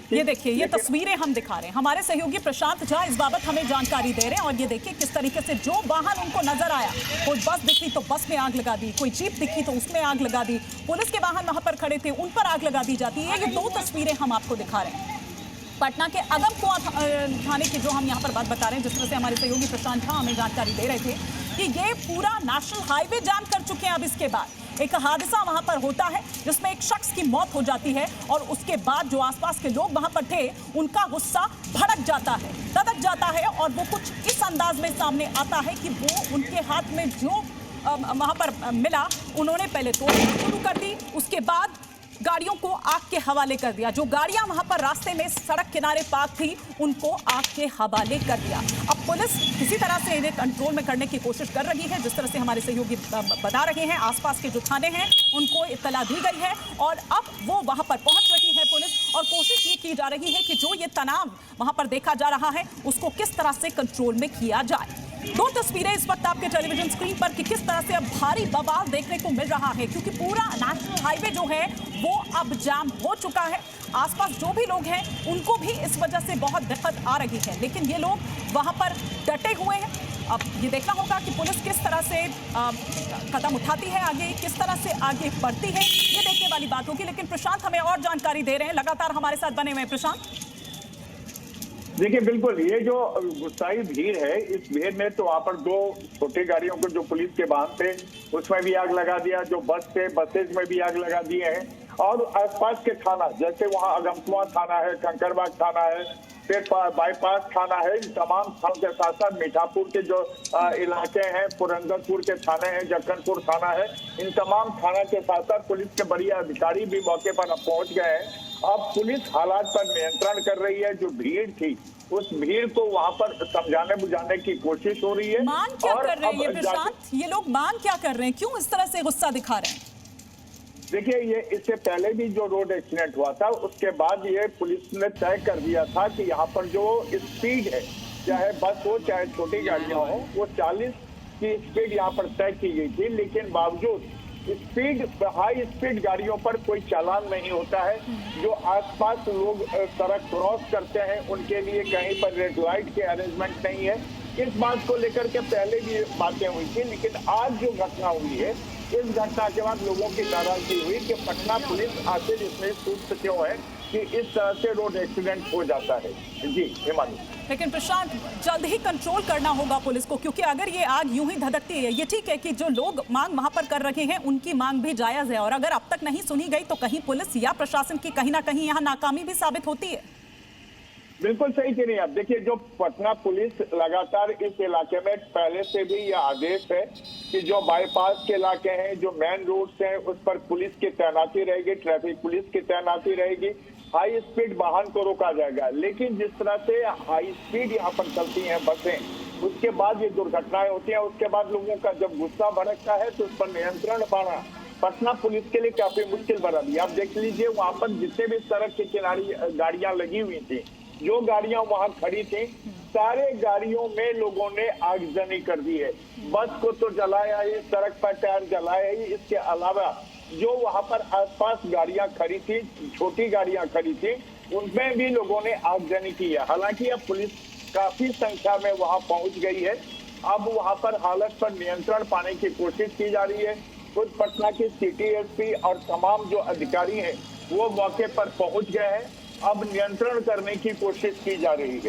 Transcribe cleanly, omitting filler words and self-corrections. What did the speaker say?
ये देखिए, ये तस्वीरें हम दिखा रहे हैं, हमारे सहयोगी प्रशांत झा इस बाबत हमें जानकारी दे रहे हैं। और ये देखिए किस तरीके से जो वाहन उनको नजर आया, कोई बस दिखी तो बस में आग लगा दी, कोई जीप दिखी तो उसमें आग लगा दी, पुलिस के वाहन वहां पर खड़े थे उन पर आग लगा दी जाती है। ये दो तस्वीरें हम आपको दिखा रहे हैं पटना के अगमकुआं थाने की, जो हम यहाँ पर बात बता रहे हैं। जिस तरह से हमारे सहयोगी प्रशांत झा हमें जानकारी दे रहे थे कि ये पूरा नेशनल हाईवे जाम कर चुके हैं। अब इसके बाद एक हादसा वहां पर होता है जिसमें एक शख्स की मौत हो जाती है और उसके बाद जो आसपास के लोग वहां पर थे उनका गुस्सा भड़क जाता है, तड़क जाता है और वो कुछ इस अंदाज में सामने आता है कि वो उनके हाथ में जो वहां पर मिला उन्होंने पहले तोड़ना शुरू कर दी, उसके बाद गाड़ियों को आग के हवाले कर दिया। जो गाड़ियां वहां पर रास्ते में सड़क किनारे पार्क थी उनको आग के हवाले कर दिया। अब पुलिस किसी तरह से इन्हें कंट्रोल में करने की कोशिश कर रही है। जिस तरह से हमारे सहयोगी बता रहे हैं, आसपास के जो थाने हैं उनको इत्तला दी गई है और अब वो वहां पर पहुंच रही है पुलिस, और कोशिश ये की जा रही है कि जो ये तनाव वहां पर देखा जा रहा है उसको किस तरह से कंट्रोल में किया जाए। दो तस्वीरें इस वक्त आपके टेलीविजन स्क्रीन पर कि किस तरह से अब भारी बवाल देखने को मिल रहा है, क्योंकि पूरा नेशनल हाईवे जो है वो अब जाम हो चुका है। आसपास जो भी लोग हैं उनको भी इस वजह से बहुत दिक्कत आ रही है, लेकिन ये लोग वहां पर डटे हुए हैं। अब ये देखना होगा कि पुलिस किस तरह से कदम उठाती है आगे, किस तरह से आगे बढ़ती है, ये देखने वाली बात होगी। लेकिन प्रशांत हमें और जानकारी दे रहे हैं, लगातार हमारे साथ बने हुए हैं। प्रशांत, देखिए, बिल्कुल ये जो गुस्साई भीड़ है, इस भीड़ में तो वहाँ पर दो छोटी गाड़ियों को जो पुलिस के वाहन थे उसमें भी आग लगा दिया, जो बस थे बसेज में भी आग लगा दिए हैं। और आसपास के थाना, जैसे वहाँ अगमकुआं थाना है, कंकड़बाग थाना है, फिर बाईपास थाना है, इन तमाम थानों के साथ साथ मीठापुर के जो इलाके हैं, पुरंदरपुर के थाने हैं, जक्कनपुर थाना है, इन तमाम थाना के साथ साथ पुलिस के बड़े अधिकारी भी मौके पर पहुंच गए हैं। अब पुलिस हालात पर नियंत्रण कर रही है। जो भीड़ थी उस भीड़ को वहां पर समझाने बुझाने की कोशिश हो रही है। मांग क्या कर रहे हैं ये प्रशांत, ये लोग मांग क्या कर रहे हैं, क्यों इस तरह से गुस्सा दिखा रहे हैं? देखिए, ये इससे पहले भी जो रोड एक्सीडेंट हुआ था उसके बाद ये पुलिस ने तय कर दिया था कि यहाँ पर जो स्पीड है, चाहे बस हो चाहे छोटी गाड़ियां हो, वो 40 की स्पीड यहाँ पर तय की गई थी। लेकिन बावजूद हाई स्पीड गाड़ियों पर कोई चालान नहीं होता है। जो आसपास लोग सड़क क्रॉस करते हैं उनके लिए कहीं पर रेड लाइट के अरेंजमेंट नहीं है। इस बात को लेकर के पहले भी बातें हुई थी, लेकिन आज जो घटना हुई है, इस घटना के बाद लोगों की नाराजगी हुई कि पटना पुलिस आखिर इसमें सुस्त क्यों है कि इस तरह से रोड एक्सीडेंट हो जाता है। जी हिमानी, लेकिन प्रशांत, जल्द ही कंट्रोल करना होगा पुलिस को, क्योंकि अगर ये आग यूं ही धधकती है, ये ठीक है कि जो लोग मांग वहां पर कर रहे हैं उनकी मांग भी जायज है, और अगर अब तक नहीं सुनी गई तो कहीं पुलिस या प्रशासन की कहीं ना कहीं यहाँ नाकामी भी साबित होती है। बिल्कुल सही कह रही हैं आप। देखिए, जो पटना पुलिस लगातार इस इलाके में पहले से भी यह आदेश है कि जो बाईपास के इलाके हैं, जो मेन रोड्स हैं, उस पर पुलिस की तैनाती रहेगी, ट्रैफिक पुलिस की तैनाती रहेगी, हाई स्पीड वाहन को रोका जाएगा। लेकिन जिस तरह से हाई स्पीड यहाँ पर चलती हैं बसें, उसके बाद ये दुर्घटनाएं होती हैं, उसके बाद लोगों का जब गुस्सा भड़कता है तो उस पर नियंत्रण पाना पटना पुलिस के लिए काफी मुश्किल बना दिया। आप देख लीजिए, वहाँ पर जितने भी सड़क के किनारे गाड़ियां लगी हुई थी, जो गाड़ियां वहां खड़ी थी, सारे गाड़ियों में लोगों ने आगजनी कर दी है। बस को तो जलाया ही, सड़क पर टायर जलाया ही, इसके अलावा जो वहां पर आसपास गाड़ियां खड़ी थी, छोटी गाड़ियां खड़ी थी, उनमें भी लोगों ने आगजनी की है। हालांकि अब पुलिस काफी संख्या में वहां पहुंच गई है। अब वहां पर हालत पर नियंत्रण पाने की कोशिश की जा रही है। खुद पटना की सिटी एसपी और तमाम जो अधिकारी हैं वो मौके पर पहुंच गए हैं। अब नियंत्रण करने की कोशिश की जा रही है।